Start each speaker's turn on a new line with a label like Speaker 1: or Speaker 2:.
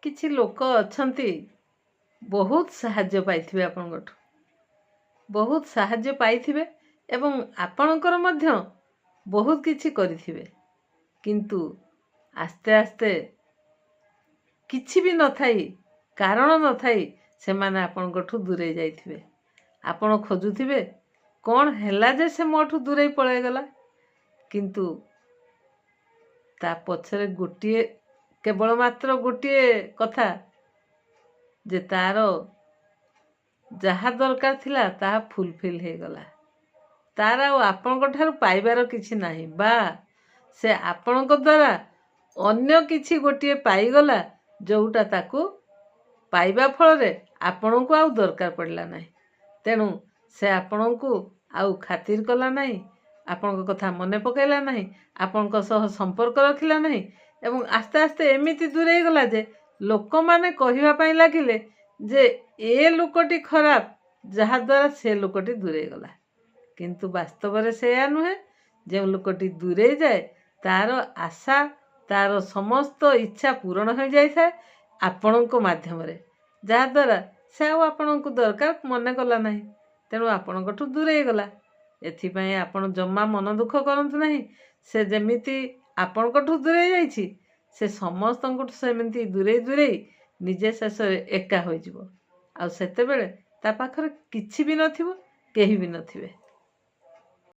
Speaker 1: କିଛି ଲୋକ ଅଛନ୍ତି ବହୁତ ସାହାଯ୍ୟ ପାଇଥିବେ ଆପଣଙ୍କଠୁ, ବହୁତ ସାହାଯ୍ୟ ପାଇଥିବେ ଏବଂ ଆପଣଙ୍କର ମଧ୍ୟ ବହୁତ କିଛି କରିଥିବେ, କିନ୍ତୁ ଆସ୍ତେ ଆସ୍ତେ କିଛି ବି ନଥାଇ, କାରଣ ନଥାଇ ସେମାନେ ଆପଣଙ୍କଠୁ ଦୂରେଇ ଯାଇଥିବେ। ଆପଣ ଖୋଜୁଥିବେ କ'ଣ ହେଲା ଯେ ସେ ମୋଠୁ ଦୂରେଇ ପଳେଇଗଲା, କିନ୍ତୁ ତା ପଛରେ କେବଳ ମାତ୍ର ଗୋଟିଏ କଥା ଯେ ତାର ଯାହା ଦରକାର ଥିଲା ତାହା ଫୁଲଫିଲ୍ ହେଇଗଲା। ତାର ଆଉ ଆପଣଙ୍କ ଠାରୁ ପାଇବାର କିଛି ନାହିଁ, ବା ସେ ଆପଣଙ୍କ ଦ୍ୱାରା ଅନ୍ୟ କିଛି ଗୋଟିଏ ପାଇଗଲା ଯେଉଁଟା ତାକୁ ପାଇବା ଫଳରେ ଆପଣଙ୍କୁ ଆଉ ଦରକାର ପଡ଼ିଲା ନାହିଁ। ତେଣୁ ସେ ଆପଣଙ୍କୁ ଆଉ ଖାତିର କଲା ନାହିଁ, ଆପଣଙ୍କ କଥା ମନେ ପକାଇଲା ନାହିଁ, ଆପଣଙ୍କ ସହ ସମ୍ପର୍କ ରଖିଲା ନାହିଁ ଏବଂ ଆସ୍ତେ ଆସ୍ତେ ଏମିତି ଦୂରେଇ ଗଲା ଯେ ଲୋକମାନେ କହିବା ପାଇଁ ଲାଗିଲେ ଯେ ଏ ଲୋକଟି ଖରାପ, ଯାହାଦ୍ୱାରା ସେ ଲୋକଟି ଦୂରେଇ ଗଲା। କିନ୍ତୁ ବାସ୍ତବରେ ସେୟା ନୁହେଁ। ଯେଉଁ ଲୋକଟି ଦୂରେଇ ଯାଏ ତାର ଆଶା, ତାର ସମସ୍ତ ଇଚ୍ଛା ପୂରଣ ହୋଇଯାଇଥାଏ ଆପଣଙ୍କ ମାଧ୍ୟମରେ, ଯାହାଦ୍ୱାରା ସେ ଆଉ ଆପଣଙ୍କୁ ଦରକାର ମନେ କଲା ନାହିଁ, ତେଣୁ ଆପଣଙ୍କଠୁ ଦୂରେଇ ଗଲା। ଏଥିପାଇଁ ଆପଣ ଜମା ମନ ଦୁଃଖ କରନ୍ତୁ ନାହିଁ। ସେ ଯେମିତି ଆପଣଙ୍କଠୁ ଦୂରେଇ ଯାଇଛି, ସେ ସମସ୍ତଙ୍କଠୁ ସେମିତି ଦୂରେଇ ଦୂରେଇ ନିଜେ ଶେଷରେ ଏକା ହୋଇଯିବ। ଆଉ ସେତେବେଳେ ତା ପାଖରେ କିଛି ବି ନଥିବ, କେହି ବି ନଥିବେ।